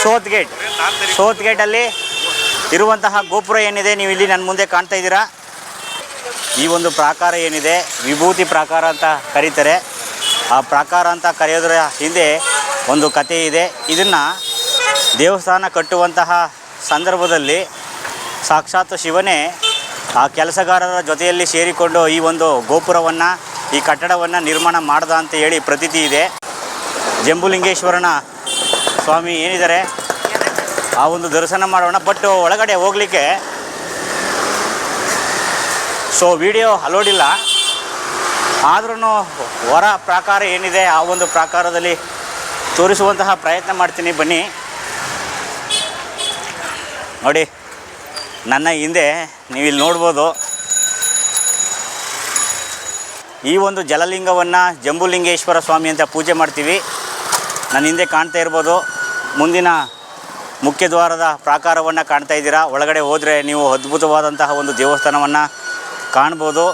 South ಗೇಟಲ್ಲಿ ಇರುವಂತಹ ಗೋಪುರ ಏನಿದೆ ನೀವು ಇಲ್ಲಿ ನನ್ನ ಮುಂದೆ ಕಾಣ್ತಾ ಇದ್ದೀರಾ. ಈ ಒಂದು ಪ್ರಾಕಾರ ಏನಿದೆ ವಿಭೂತಿ ಪ್ರಾಕಾರ ಅಂತ ಕರೀತಾರೆ. ಆ ಪ್ರಾಕಾರ ಅಂತ ಕರೆಯೋದರ ಹಿಂದೆ ಒಂದು ಕಥೆ ಇದೆ. ಇದನ್ನು ದೇವಸ್ಥಾನ ಕಟ್ಟುವಂತಹ ಸಂದರ್ಭದಲ್ಲಿ ಸಾಕ್ಷಾತ್ ಶಿವನೇ ಆ ಕೆಲಸಗಾರರ ಜೊತೆಯಲ್ಲಿ ಸೇರಿಕೊಂಡು ಈ ಒಂದು ಗೋಪುರವನ್ನು, ಈ ಕಟ್ಟಡವನ್ನು ನಿರ್ಮಾಣ ಮಾಡ್ದ ಅಂತ ಹೇಳಿ ಪ್ರತೀತಿ ಇದೆ. ಜಂಬುಲಿಂಗೇಶ್ವರನ ಸ್ವಾಮಿ ಏನಿದ್ದಾರೆ ಆ ಒಂದು ದರ್ಶನ ಮಾಡೋಣ. ಬಟ್ ಒಳಗಡೆ ಹೋಗಲಿಕ್ಕೆ ವಿಡಿಯೋ ಅಲೋಡಿಲ್ಲ. ಆದ್ರೂ ಹೊರ ಪ್ರಾಕಾರ ಏನಿದೆ ಆ ಒಂದು ಪ್ರಾಕಾರದಲ್ಲಿ ತೋರಿಸುವಂತಹ ಪ್ರಯತ್ನ ಮಾಡ್ತೀನಿ. ಬನ್ನಿ ನೋಡಿ, ನನ್ನ ಹಿಂದೆ ನೀವು ಇಲ್ಲಿ ನೋಡ್ಬೋದು. ಈ ಒಂದು ಜಲಲಿಂಗವನ್ನು ಜಂಬುಲಿಂಗೇಶ್ವರ ಸ್ವಾಮಿ ಅಂತ ಪೂಜೆ ಮಾಡ್ತೀವಿ. ನನ್ನ ಹಿಂದೆ ಕಾಣ್ತಾ ಇರ್ಬೋದು. ಮುಂದಿನ ಮುಖ್ಯ ದ್ವಾರದ ಪ್ರಾಕಾರವನ್ನು ಕಾಣ್ತಾ ಇದ್ದೀರಾ. ಒಳಗಡೆ ಹೋದರೆ ನೀವು ಅದ್ಭುತವಾದಂತಹ ಒಂದು ದೇವಸ್ಥಾನವನ್ನು ಕಾಣ್ಬೋದು.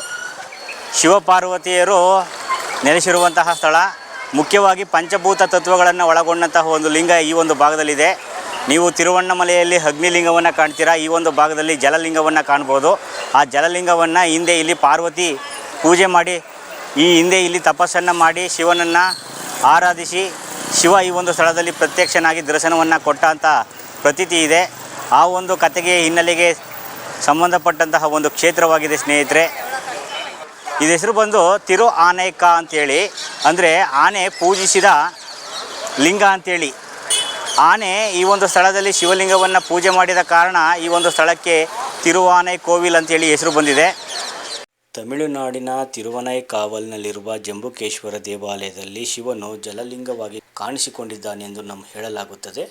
ಶಿವಪಾರ್ವತಿಯರು ನೆಲೆಸಿರುವಂತಹ ಸ್ಥಳ. ಮುಖ್ಯವಾಗಿ ಪಂಚಭೂತ ತತ್ವಗಳನ್ನು ಒಳಗೊಂಡಂತಹ ಒಂದು ಲಿಂಗ ಈ ಒಂದು ಭಾಗದಲ್ಲಿದೆ. ನೀವು ತಿರುವಣ್ಣಮಲೆಯಲ್ಲಿ ಅಗ್ನಿಲಿಂಗವನ್ನು ಕಾಣ್ತೀರಾ. ಈ ಒಂದು ಭಾಗದಲ್ಲಿ ಜಲಲಿಂಗವನ್ನು ಕಾಣ್ಬೋದು. ಆ ಜಲಲಿಂಗವನ್ನು ಹಿಂದೆ ಇಲ್ಲಿ ಪಾರ್ವತಿ ಪೂಜೆ ಮಾಡಿ, ಈ ಹಿಂದೆ ಇಲ್ಲಿ ತಪಸ್ಸನ್ನು ಮಾಡಿ ಶಿವನನ್ನು ಆರಾಧಿಸಿ ಶಿವ ಈ ಒಂದು ಸ್ಥಳದಲ್ಲಿ ಪ್ರತ್ಯಕ್ಷನಾಗಿ ದರ್ಶನವನ್ನು ಕೊಟ್ಟ ಅಂತ ಪ್ರತೀತಿ ಇದೆ. ಆ ಒಂದು ಕಥೆಗೆ ಹಿನ್ನೆಲೆಗೆ ಸಂಬಂಧಪಟ್ಟಂತಹ ಒಂದು ಕ್ಷೇತ್ರವಾಗಿದೆ ಸ್ನೇಹಿತರೆ. ಇದು ಹೆಸರು ಬಂದು ತಿರು ಆನೈಕ ಅಂತೇಳಿ, ಅಂದರೆ ಆನೆ ಪೂಜಿಸಿದ ಲಿಂಗ ಅಂಥೇಳಿ. ಆನೆ ಈ ಒಂದು ಸ್ಥಳದಲ್ಲಿ ಶಿವಲಿಂಗವನ್ನು ಪೂಜೆ ಮಾಡಿದ ಕಾರಣ ಈ ಒಂದು ಸ್ಥಳಕ್ಕೆ ತಿರುವಾನೈ ಕೋವಿಲ್ ಅಂತೇಳಿ ಹೆಸರು ಬಂದಿದೆ. ತಮಿಳುನಾಡಿನ ತಿರುವನೈಕಾವಲ್ನಲ್ಲಿರುವ ಜಂಬುಕೇಶ್ವರ ದೇವಾಲಯದಲ್ಲಿ ಶಿವನು ಜಲಲಿಂಗವಾಗಿ ಕಾಣಿಸಿಕೊಂಡಿದ್ದಾನೆಂದು ಹೇಳಲಾಗುತ್ತದೆ.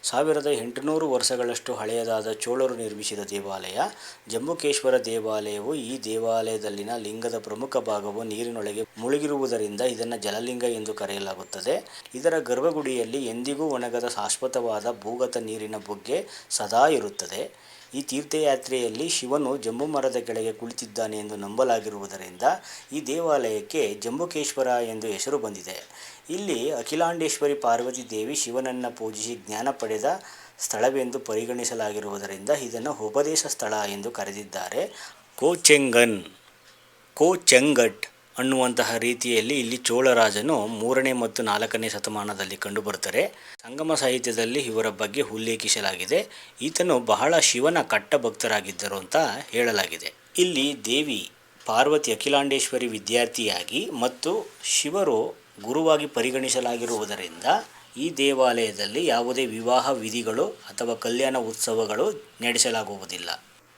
1800 ವರ್ಷಗಳಷ್ಟು ಹಳೆಯದಾದ ಚೋಳರು ನಿರ್ಮಿಸಿದ ದೇವಾಲಯ ಜಂಬುಕೇಶ್ವರ ದೇವಾಲಯವು. ಈ ದೇವಾಲಯದಲ್ಲಿನ ಲಿಂಗದ ಪ್ರಮುಖ ಭಾಗವು ನೀರಿನೊಳಗೆ ಮುಳುಗಿರುವುದರಿಂದ ಇದನ್ನು ಜಲಲಿಂಗ ಎಂದು ಕರೆಯಲಾಗುತ್ತದೆ. ಇದರ ಗರ್ಭಗುಡಿಯಲ್ಲಿ ಎಂದಿಗೂ ಒಣಗದ ಶಾಶ್ವತವಾದ ಭೂಗತ ನೀರಿನ ಬುಗ್ಗೆ ಸದಾ ಇರುತ್ತದೆ. ಈ ತೀರ್ಥಯಾತ್ರೆಯಲ್ಲಿ ಶಿವನು ಜಂಬು ಮರದ ಕೆಳಗೆ ಕುಳಿತಿದ್ದಾನೆ ಎಂದು ನಂಬಲಾಗಿರುವುದರಿಂದ ಈ ದೇವಾಲಯಕ್ಕೆ ಜಂಬುಕೇಶ್ವರ ಎಂದು ಹೆಸರು ಬಂದಿದೆ. ಇಲ್ಲಿ ಅಖಿಲಾಂಡೇಶ್ವರಿ ಪಾರ್ವತಿ ದೇವಿ ಶಿವನನ್ನು ಪೂಜಿಸಿ ಜ್ಞಾನ ಪಡೆದ ಸ್ಥಳವೆಂದು ಪರಿಗಣಿಸಲಾಗಿರುವುದರಿಂದ ಇದನ್ನು ಉಪದೇಶ ಸ್ಥಳ ಎಂದು ಕರೆದಿದ್ದಾರೆ. ಕೋಚೆಂಗಟ್ ಅನ್ನುವಂತಹ ರೀತಿಯಲ್ಲಿ ಇಲ್ಲಿ ಚೋಳರಾಜನು 3ನೇ ಮತ್ತು 4ನೇ ಶತಮಾನದಲ್ಲಿ ಕಂಡುಬರುತ್ತಾರೆ. ಸಂಗಮ ಸಾಹಿತ್ಯದಲ್ಲಿ ಇವರ ಬಗ್ಗೆ ಉಲ್ಲೇಖಿಸಲಾಗಿದೆ. ಈತನು ಬಹಳ ಶಿವನ ಕಟ್ಟ ಭಕ್ತರಾಗಿದ್ದರು ಅಂತ ಹೇಳಲಾಗಿದೆ. ಇಲ್ಲಿ ದೇವಿ ಪಾರ್ವತಿ ಅಖಿಲಾಂಡೇಶ್ವರಿ ವಿದ್ಯಾರ್ಥಿಯಾಗಿ ಮತ್ತು ಶಿವರು ಗುರುವಾಗಿ ಪರಿಗಣಿಸಲಾಗಿರುವುದರಿಂದ ಈ ದೇವಾಲಯದಲ್ಲಿ ಯಾವುದೇ ವಿವಾಹ ವಿಧಿಗಳು ಅಥವಾ ಕಲ್ಯಾಣ ಉತ್ಸವಗಳು ನಡೆಸಲಾಗುವುದಿಲ್ಲ.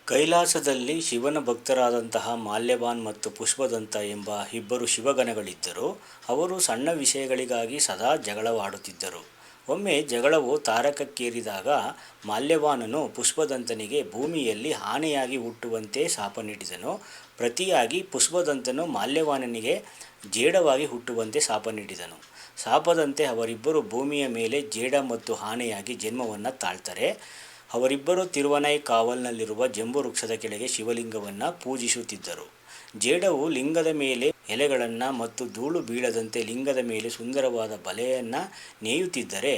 ಕೈಲಾಸದಲ್ಲಿ ಶಿವನ ಭಕ್ತರಾದಂತಹ ಮಾಲ್ಯವಾನ್ ಮತ್ತು ಪುಷ್ಪದಂತ ಎಂಬ ಇಬ್ಬರು ಶಿವಗಣಗಳಿದ್ದರು. ಅವರು ಸಣ್ಣ ವಿಷಯಗಳಿಗಾಗಿ ಸದಾ ಜಗಳವಾಡುತ್ತಿದ್ದರು. ಒಮ್ಮೆ ಜಗಳವು ತಾರಕಕ್ಕೇರಿದಾಗ ಮಾಲ್ಯವಾನನು ಪುಷ್ಪದಂತನಿಗೆ ಭೂಮಿಯಲ್ಲಿ ಆನೆಯಾಗಿ ಹುಟ್ಟುವಂತೆ ಶಾಪ ನೀಡಿದನು. ಪ್ರತಿಯಾಗಿ ಪುಷ್ಪದಂತನು ಮಾಲ್ಯವಾನನಿಗೆ ಜೇಡವಾಗಿ ಹುಟ್ಟುವಂತೆ ಶಾಪ ನೀಡಿದನು. ಶಾಪದಂತೆ ಅವರಿಬ್ಬರು ಭೂಮಿಯ ಮೇಲೆ ಜೇಡ ಮತ್ತು ಆನೆಯಾಗಿ ಜನ್ಮವನ್ನು ತಾಳ್ತಾರೆ. ಅವರಿಬ್ಬರು ತಿರುವನೈಕಾವಲ್ನಲ್ಲಿರುವ ಜಂಬು ವೃಕ್ಷದ ಕೆಳಗೆ ಶಿವಲಿಂಗವನ್ನು ಪೂಜಿಸುತ್ತಿದ್ದರು. ಜೇಡವು ಲಿಂಗದ ಮೇಲೆ ಎಲೆಗಳನ್ನು ಮತ್ತು ಧೂಳು ಬೀಳದಂತೆ ಲಿಂಗದ ಮೇಲೆ ಸುಂದರವಾದ ಬಲೆಯನ್ನು ನೇಯುತ್ತಿದ್ದರೆ,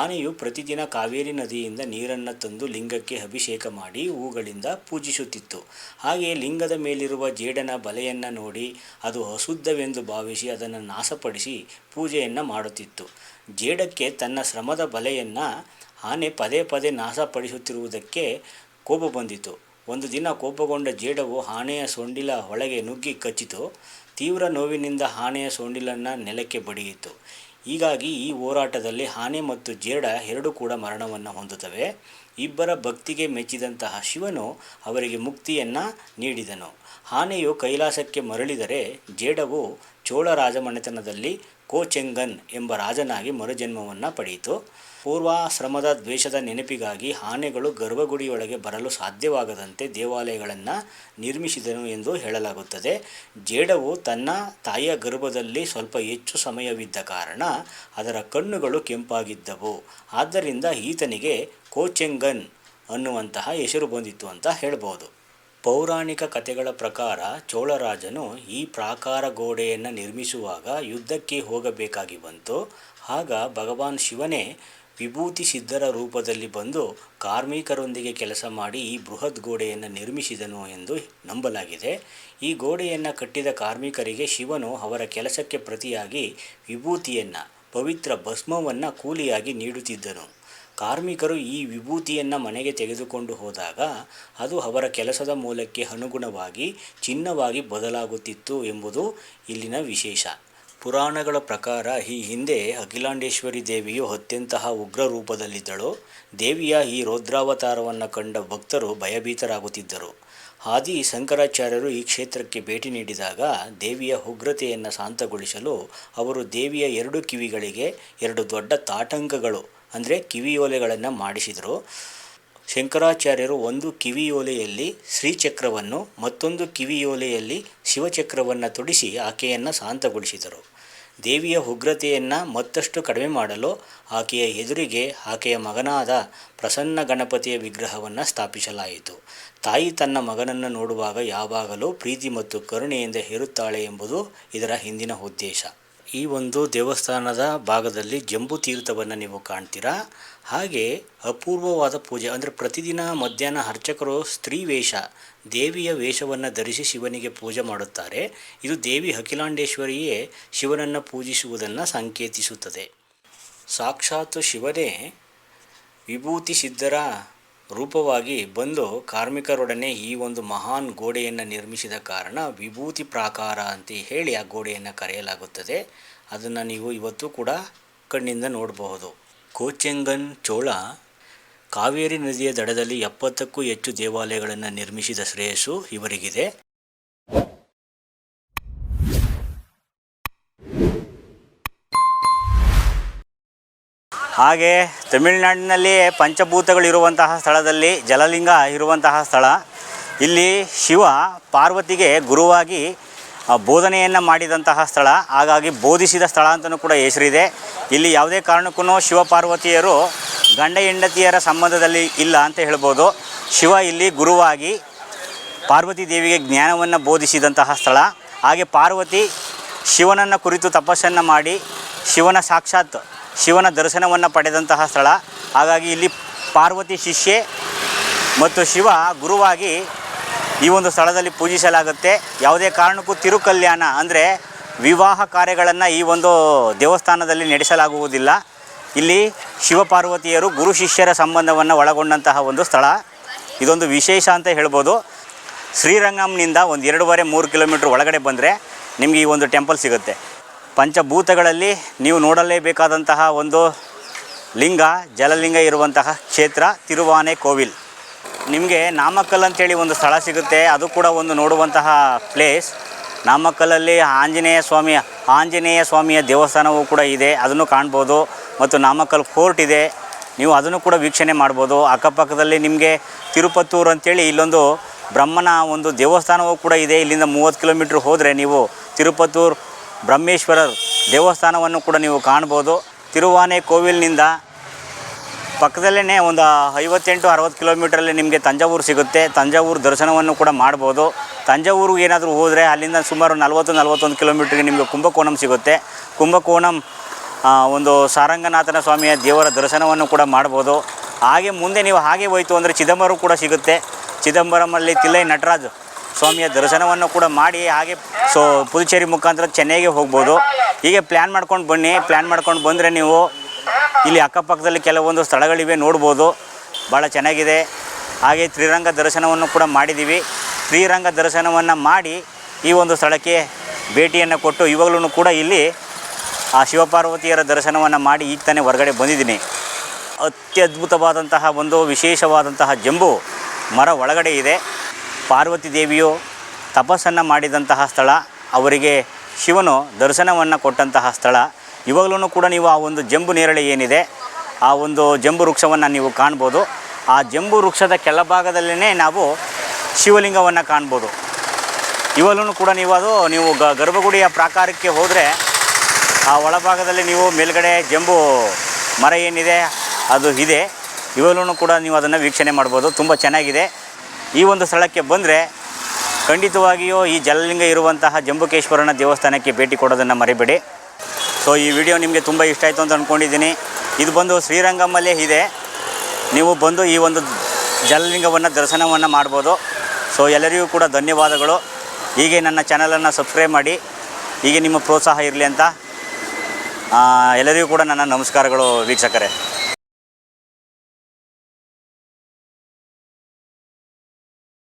ಆನೆಯು ಪ್ರತಿದಿನ ಕಾವೇರಿ ನದಿಯಿಂದ ನೀರನ್ನು ತಂದು ಲಿಂಗಕ್ಕೆ ಅಭಿಷೇಕ ಮಾಡಿ ಹೂಗಳಿಂದ ಪೂಜಿಸುತ್ತಿತ್ತು. ಹಾಗೆಯೇ ಲಿಂಗದ ಮೇಲಿರುವ ಜೇಡನ ಬಲೆಯನ್ನು ನೋಡಿ ಅದು ಅಶುದ್ಧವೆಂದು ಭಾವಿಸಿ ಅದನ್ನು ನಾಶಪಡಿಸಿ ಪೂಜೆಯನ್ನು ಮಾಡುತ್ತಿತ್ತು. ಜೇಡಕ್ಕೆ ತನ್ನ ಶ್ರಮದ ಬಲೆಯನ್ನು ಆನೆ ಪದೇ ಪದೇ ನಾಶಪಡಿಸುತ್ತಿರುವುದಕ್ಕೆ ಕೋಪ ಬಂದಿತು. ಒಂದು ದಿನ ಕೋಪಗೊಂಡ ಜೇಡವು ಆನೆಯ ಸೊಂಡಿಲ ಒಳಗೆ ನುಗ್ಗಿ ಕಚ್ಚಿತು. ತೀವ್ರ ನೋವಿನಿಂದ ಆನೆಯ ಸೊಂಡಿಲನ್ನು ನೆಲಕ್ಕೆ ಬಡಿಯಿತು. ಹೀಗಾಗಿ ಈ ಹೋರಾಟದಲ್ಲಿ ಆನೆ ಮತ್ತು ಜೇಡ ಎರಡೂ ಕೂಡ ಮರಣವನ್ನು ಹೊಂದುತ್ತವೆ. ಇಬ್ಬರ ಭಕ್ತಿಗೆ ಮೆಚ್ಚಿದಂತಹ ಶಿವನು ಅವರಿಗೆ ಮುಕ್ತಿಯನ್ನು ನೀಡಿದನು. ಆನೆಯು ಕೈಲಾಸಕ್ಕೆ ಮರಳಿದರೆ ಜೇಡವು ಚೋಳ ರಾಜಮನೆತನದಲ್ಲಿ ಕೋಚೆಂಗನ್ ಎಂಬ ರಾಜನಾಗಿ ಮರುಜನ್ಮವನ್ನು ಪಡೆಯಿತು. ಪೂರ್ವಾಶ್ರಮದ ದ್ವೇಷದ ನೆನಪಿಗಾಗಿ ಆನೆಗಳು ಗರ್ಭಗುಡಿಯೊಳಗೆ ಬರಲು ಸಾಧ್ಯವಾಗದಂತೆ ದೇವಾಲಯಗಳನ್ನು ನಿರ್ಮಿಸಿದನು ಎಂದು ಹೇಳಲಾಗುತ್ತದೆ. ಜೇಡವು ತನ್ನ ತಾಯಿಯ ಗರ್ಭದಲ್ಲಿ ಸ್ವಲ್ಪ ಹೆಚ್ಚು ಸಮಯವಿದ್ದ ಕಾರಣ ಅದರ ಕಣ್ಣುಗಳು ಕೆಂಪಾಗಿದ್ದವು. ಆದ್ದರಿಂದ ಈತನಿಗೆ ಕೋಚೆಂಗನ್ ಅನ್ನುವಂತಹ ಹೆಸರು ಬಂದಿತ್ತು ಅಂತ ಹೇಳ್ಬೋದು. ಪೌರಾಣಿಕ ಕಥೆಗಳ ಪ್ರಕಾರ ಚೋಳರಾಜನು ಈ ಪ್ರಾಕಾರ ಗೋಡೆಯನ್ನು ನಿರ್ಮಿಸುವಾಗ ಯುದ್ಧಕ್ಕೆ ಹೋಗಬೇಕಾಗಿ ಬಂತು. ಆಗ ಭಗವಾನ್ ಶಿವನೇ ವಿಭೂತಿ ಸಿದ್ಧರ ರೂಪದಲ್ಲಿ ಬಂದು ಕಾರ್ಮಿಕರೊಂದಿಗೆ ಕೆಲಸ ಮಾಡಿ ಈ ಬೃಹತ್ ಗೋಡೆಯನ್ನು ನಿರ್ಮಿಸಿದನು ಎಂದು ನಂಬಲಾಗಿದೆ. ಈ ಗೋಡೆಯನ್ನು ಕಟ್ಟಿದ ಕಾರ್ಮಿಕರಿಗೆ ಶಿವನು ಅವರ ಕೆಲಸಕ್ಕೆ ಪ್ರತಿಯಾಗಿ ವಿಭೂತಿಯನ್ನು, ಪವಿತ್ರ ಭಸ್ಮವನ್ನು ಕೂಲಿಯಾಗಿ ನೀಡುತ್ತಿದ್ದನು. ಕಾರ್ಮಿಕರು ಈ ವಿಭೂತಿಯನ್ನು ಮನೆಗೆ ತೆಗೆದುಕೊಂಡು ಹೋದಾಗ ಅದು ಅವರ ಕೆಲಸದ ಮೂಲಕ್ಕೆ ಅನುಗುಣವಾಗಿ ಚಿನ್ನವಾಗಿ ಬದಲಾಗುತ್ತಿತ್ತು ಎಂಬುದು ಇಲ್ಲಿನ ವಿಶೇಷ. ಪುರಾಣಗಳ ಪ್ರಕಾರ ಈ ಹಿಂದೆ ಅಖಿಲಾಂಡೇಶ್ವರಿ ದೇವಿಯು ಅತ್ಯಂತ ಉಗ್ರ ರೂಪದಲ್ಲಿದ್ದಳು. ದೇವಿಯ ಈ ರೌದ್ರಾವತಾರವನ್ನು ಕಂಡ ಭಕ್ತರು ಭಯಭೀತರಾಗುತ್ತಿದ್ದರು. ಆದಿ ಶಂಕರಾಚಾರ್ಯರು ಈ ಕ್ಷೇತ್ರಕ್ಕೆ ಭೇಟಿ ನೀಡಿದಾಗ ದೇವಿಯ ಉಗ್ರತೆಯನ್ನು ಶಾಂತಗೊಳಿಸಲು ಅವರು ದೇವಿಯ 2 ಕಿವಿಗಳಿಗೆ 2 ದೊಡ್ಡ ತಾಟಂಕಗಳು ಅಂದರೆ ಕಿವಿಯೋಲೆಗಳನ್ನು ಮಾಡಿಸಿದರು. ಶಂಕರಾಚಾರ್ಯರು ಒಂದು ಕಿವಿಯೋಲೆಯಲ್ಲಿ ಶ್ರೀಚಕ್ರವನ್ನು, ಮತ್ತೊಂದು ಕಿವಿಯೋಲೆಯಲ್ಲಿ ಶಿವಚಕ್ರವನ್ನು ತೊಡಿಸಿ ಆಕೆಯನ್ನು ಶಾಂತಗೊಳಿಸಿದರು. ದೇವಿಯ ಉಗ್ರತೆಯನ್ನು ಮತ್ತಷ್ಟು ಕಡಿಮೆ ಮಾಡಲು ಆಕೆಯ ಎದುರಿಗೆ ಆಕೆಯ ಮಗನಾದ ಪ್ರಸನ್ನ ಗಣಪತಿಯ ವಿಗ್ರಹವನ್ನು ಸ್ಥಾಪಿಸಲಾಯಿತು. ತಾಯಿ ತನ್ನ ಮಗನನ್ನು ನೋಡುವಾಗ ಯಾವಾಗಲೂ ಪ್ರೀತಿ ಮತ್ತು ಕರುಣೆಯಿಂದ ಇರುತ್ತಾಳೆ ಎಂಬುದು ಇದರ ಹಿಂದಿನ ಉದ್ದೇಶ. ಈ ಒಂದು ದೇವಸ್ಥಾನದ ಭಾಗದಲ್ಲಿ ಜಂಬೂ ತೀರ್ಥವನ್ನು ನೀವು ಕಾಣ್ತೀರಾ. ಹಾಗೆ ಅಪೂರ್ವವಾದ ಪೂಜೆ ಅಂದರೆ ಪ್ರತಿದಿನ ಮಧ್ಯಾಹ್ನ ಅರ್ಚಕರು ಸ್ತ್ರೀ ವೇಷ, ದೇವಿಯ ವೇಷವನ್ನು ಧರಿಸಿ ಶಿವನಿಗೆ ಪೂಜೆ ಮಾಡುತ್ತಾರೆ. ಇದು ದೇವಿ ಅಖಿಲಾಂಡೇಶ್ವರಿಯೇ ಶಿವನನ್ನು ಪೂಜಿಸುವುದನ್ನು ಸಂಕೇತಿಸುತ್ತದೆ. ಸಾಕ್ಷಾತ್ ಶಿವನೇ ವಿಭೂತಿ ಸಿದ್ಧರ ರೂಪವಾಗಿ ಬಂದು ಕಾರ್ಮಿಕರೊಡನೆ ಈ ಒಂದು ಮಹಾನ್ ಗೋಡೆಯನ್ನು ನಿರ್ಮಿಸಿದ ಕಾರಣ ವಿಭೂತಿ ಪ್ರಾಕಾರ ಅಂತ ಹೇಳಿ ಆ ಗೋಡೆಯನ್ನು ಕರೆಯಲಾಗುತ್ತದೆ. ಅದನ್ನು ನೀವು ಇವತ್ತು ಕೂಡ ಕಣ್ಣಿಂದ ನೋಡಬಹುದು. ಕೋಚೆಂಗನ್ ಚೋಳ ಕಾವೇರಿ ನದಿಯ ದಡದಲ್ಲಿ 70ಕ್ಕೂ ಹೆಚ್ಚು ದೇವಾಲಯಗಳನ್ನು ನಿರ್ಮಿಸಿದ ಶ್ರೇಯಸ್ಸು ಇವರಿಗಿದೆ. ಹಾಗೆ ತಮಿಳುನಾಡಿನಲ್ಲಿ ಪಂಚಭೂತಗಳಿರುವಂತಹ ಸ್ಥಳದಲ್ಲಿ ಜಲಲಿಂಗ ಇರುವಂತಹ ಸ್ಥಳ. ಇಲ್ಲಿ ಶಿವ ಪಾರ್ವತಿಗೆ ಗುರುವಾಗಿ ಬೋಧನೆಯನ್ನು ಮಾಡಿದಂತಹ ಸ್ಥಳ, ಹಾಗಾಗಿ ಬೋಧಿಸಿದ ಸ್ಥಳ ಅಂತಲೂ ಕೂಡ ಹೆಸರಿದೆ. ಇಲ್ಲಿ ಯಾವುದೇ ಕಾರಣಕ್ಕೂ ಶಿವಪಾರ್ವತಿಯರು ಗಂಡ ಹೆಂಡತಿಯರ ಸಂಬಂಧದಲ್ಲಿ ಇಲ್ಲ ಅಂತ ಹೇಳ್ಬೋದು. ಶಿವ ಇಲ್ಲಿ ಗುರುವಾಗಿ ಪಾರ್ವತಿ ದೇವಿಗೆ ಜ್ಞಾನವನ್ನು ಬೋಧಿಸಿದಂತಹ ಸ್ಥಳ. ಹಾಗೆ ಪಾರ್ವತಿ ಶಿವನನ್ನು ಕುರಿತು ತಪಸ್ಸನ್ನು ಮಾಡಿ ಶಿವನ ದರ್ಶನವನ್ನು ಪಡೆದಂತಹ ಸ್ಥಳ. ಹಾಗಾಗಿ ಇಲ್ಲಿ ಪಾರ್ವತಿ ಶಿಷ್ಯೆ ಮತ್ತು ಶಿವ ಗುರುವಾಗಿ ಈ ಒಂದು ಸ್ಥಳದಲ್ಲಿ ಪೂಜಿಸಲಾಗುತ್ತೆ. ಯಾವುದೇ ಕಾರಣಕ್ಕೂ ತಿರುಕಲ್ಯಾಣ ಅಂದರೆ ವಿವಾಹ ಕಾರ್ಯಗಳನ್ನು ಈ ಒಂದು ದೇವಸ್ಥಾನದಲ್ಲಿ ನಡೆಸಲಾಗುವುದಿಲ್ಲ. ಇಲ್ಲಿ ಶಿವಪಾರ್ವತಿಯರು ಗುರು ಶಿಷ್ಯರ ಸಂಬಂಧವನ್ನು ಒಳಗೊಂಡಂತಹ ಒಂದು ಸ್ಥಳ. ಇದೊಂದು ವಿಶೇಷ ಅಂತ ಹೇಳ್ಬೋದು. ಶ್ರೀರಂಗಂನಿಂದ ಒಂದು 2.5-3 ಕಿಲೋಮೀಟ್ರ್ ಒಳಗಡೆ ಬಂದರೆ ನಿಮಗೆ ಈ ಒಂದು ಟೆಂಪಲ್ ಸಿಗುತ್ತೆ. ಪಂಚಭೂತಗಳಲ್ಲಿ ನೀವು ನೋಡಲೇಬೇಕಾದಂತಹ ಒಂದು ಲಿಂಗ, ಜಲಲಿಂಗ ಇರುವಂತಹ ಕ್ಷೇತ್ರ ತಿರುವಾನೆ ಕೋವಿಲ್. ನಿಮಗೆ ನಾಮಕ್ಕಲ್ ಅಂತೇಳಿ ಒಂದು ಸ್ಥಳ ಸಿಗುತ್ತೆ. ಅದು ಕೂಡ ಒಂದು ನೋಡುವಂತಹ ಪ್ಲೇಸ್. ನಾಮಕ್ಕಲ್ಲಲ್ಲಿ ಆಂಜನೇಯ ಸ್ವಾಮಿಯ ದೇವಸ್ಥಾನವೂ ಕೂಡ ಇದೆ, ಅದನ್ನು ಕಾಣ್ಬೋದು. ಮತ್ತು ನಾಮಕ್ಕಲ್ ಫೋರ್ಟ್ ಇದೆ, ನೀವು ಅದನ್ನು ಕೂಡ ವೀಕ್ಷಣೆ ಮಾಡ್ಬೋದು. ಅಕ್ಕಪಕ್ಕದಲ್ಲಿ ನಿಮಗೆ ತಿರುಪತ್ತೂರು ಅಂತೇಳಿ ಇಲ್ಲೊಂದು ಬ್ರಹ್ಮನ ಒಂದು ದೇವಸ್ಥಾನವೂ ಕೂಡ ಇದೆ. ಇಲ್ಲಿಂದ 30 ಕಿಲೋಮೀಟ್ರ್ ಹೋದರೆ ನೀವು ತಿರುಪತ್ತೂರು ಬ್ರಹ್ಮೇಶ್ವರರ ದೇವಸ್ಥಾನವನ್ನು ಕೂಡ ನೀವು ಕಾಣ್ಬೋದು. ತಿರುವಾನೆ ಕೋವಿಲ್ನಿಂದ ಪಕ್ಕದಲ್ಲೇ ಒಂದು 58-60 ಕಿಲೋಮೀಟ್ರಲ್ಲಿ ನಿಮಗೆ ತಂಜಾವೂರು ಸಿಗುತ್ತೆ. ತಂಜಾವೂರು ದರ್ಶನವನ್ನು ಕೂಡ ಮಾಡ್ಬೋದು. ತಂಜಾವೂರಿಗೆ ಏನಾದರೂ ಹೋದರೆ ಅಲ್ಲಿಂದ ಸುಮಾರು 40-41 ಕಿಲೋಮೀಟ್ರಿಗೆ ನಿಮಗೆ ಕುಂಭಕೋಣಂ ಸಿಗುತ್ತೆ. ಕುಂಭಕೋಣಂ ಒಂದು ಸಾರಂಗನಾಥನ ಸ್ವಾಮಿಯ ದೇವರ ದರ್ಶನವನ್ನು ಕೂಡ ಮಾಡ್ಬೋದು. ಹಾಗೆ ಮುಂದೆ ನೀವು ಹಾಗೆ ಹೋಯಿತು ಅಂದರೆ ಚಿದಂಬರಂ ಕೂಡ ಸಿಗುತ್ತೆ. ಚಿದಂಬರಮಲ್ಲಿ ತಿಲ್ಲೈ ನಟರಾಜ್ ಸ್ವಾಮಿಯ ದರ್ಶನವನ್ನು ಕೂಡ ಮಾಡಿ ಹಾಗೆ ಪುದುಚೇರಿ ಮುಖಾಂತರ ಚೆನ್ನೈಗೆ ಹೋಗ್ಬೋದು. ಹೀಗೆ ಪ್ಲ್ಯಾನ್ ಮಾಡ್ಕೊಂಡು ಬನ್ನಿ. ಪ್ಲ್ಯಾನ್ ಮಾಡ್ಕೊಂಡು ಬಂದರೆ ನೀವು ಇಲ್ಲಿ ಅಕ್ಕಪಕ್ಕದಲ್ಲಿ ಕೆಲವೊಂದು ಸ್ಥಳಗಳಿವೆ, ನೋಡ್ಬೋದು. ಭಾಳ ಚೆನ್ನಾಗಿದೆ. ಹಾಗೆ ಶ್ರೀರಂಗ ದರ್ಶನವನ್ನು ಕೂಡ ಮಾಡಿದ್ದೀವಿ. ಶ್ರೀರಂಗ ದರ್ಶನವನ್ನು ಮಾಡಿ ಈ ಒಂದು ಸ್ಥಳಕ್ಕೆ ಭೇಟಿಯನ್ನು ಕೊಟ್ಟು ಇವಾಗಲೂ ಕೂಡ ಇಲ್ಲಿ ಆ ಶಿವಪಾರ್ವತಿಯರ ದರ್ಶನವನ್ನು ಮಾಡಿ ಈಗ ತಾನೇ ಹೊರಗಡೆ ಬಂದಿದ್ದೀನಿ. ಅತ್ಯದ್ಭುತವಾದಂತಹ ಒಂದು ವಿಶೇಷವಾದಂತಹ ಜಂಬೂ ಮರ ಒಳಗಡೆ ಇದೆ. ಪಾರ್ವತಿ ದೇವಿಯು ತಪಸ್ಸನ್ನು ಮಾಡಿದಂತಹ ಸ್ಥಳ, ಅವರಿಗೆ ಶಿವನು ದರ್ಶನವನ್ನು ಕೊಟ್ಟಂತಹ ಸ್ಥಳ. ಇವಾಗಲೂ ಕೂಡ ನೀವು ಆ ಒಂದು ಜಂಬು ನೇರಳೆ ಏನಿದೆ, ಆ ಒಂದು ಜಂಬು ವೃಕ್ಷವನ್ನು ನೀವು ಕಾಣ್ಬೋದು. ಆ ಜಂಬು ವೃಕ್ಷದ ಕೆಳಭಾಗದಲ್ಲೇ ನಾವು ಶಿವಲಿಂಗವನ್ನು ಕಾಣ್ಬೋದು. ಇವಾಗಲೂ ಕೂಡ ನೀವು ಗರ್ಭಗುಡಿಯ ಪ್ರಾಕಾರಕ್ಕೆ ಹೋದರೆ ಆ ಒಳಭಾಗದಲ್ಲಿ ನೀವು ಮೇಲ್ಗಡೆ ಜಂಬು ಮರ ಏನಿದೆ ಅದು ಇದೆ. ಇವಾಗಲೂ ಕೂಡ ನೀವು ಅದನ್ನು ವೀಕ್ಷಣೆ ಮಾಡ್ಬೋದು. ತುಂಬ ಚೆನ್ನಾಗಿದೆ. ಈ ಒಂದು ಸ್ಥಳಕ್ಕೆ ಬಂದರೆ ಖಂಡಿತವಾಗಿಯೂ ಈ ಜಲಲಿಂಗ ಇರುವಂತಹ ಜಂಬುಕೇಶ್ವರನ ದೇವಸ್ಥಾನಕ್ಕೆ ಭೇಟಿ ಕೊಡೋದನ್ನು ಮರಿಬೇಡಿ. ಸೊ ಈ ವಿಡಿಯೋ ನಿಮಗೆ ತುಂಬ ಇಷ್ಟ ಆಯಿತು ಅಂತ ಅಂದ್ಕೊಂಡಿದ್ದೀನಿ. ಇದು ಬಂದು ಶ್ರೀರಂಗಮಲ್ಲೇ ಇದೆ. ನೀವು ಬಂದು ಈ ಒಂದು ಜಲಲಿಂಗವನ್ನು ದರ್ಶನವನ್ನು ಮಾಡ್ಬೋದು. ಸೊ ಎಲ್ಲರಿಗೂ ಕೂಡ ಧನ್ಯವಾದಗಳು. ಹೀಗೆ ನನ್ನ ಚಾನಲನ್ನು ಸಬ್ಸ್ಕ್ರೈಬ್ ಮಾಡಿ, ಹೀಗೆ ನಿಮ್ಮ ಪ್ರೋತ್ಸಾಹ ಇರಲಿ ಅಂತ ಎಲ್ಲರಿಗೂ ಕೂಡ ನನ್ನ ನಮಸ್ಕಾರಗಳು ವೀಕ್ಷಕರೇ.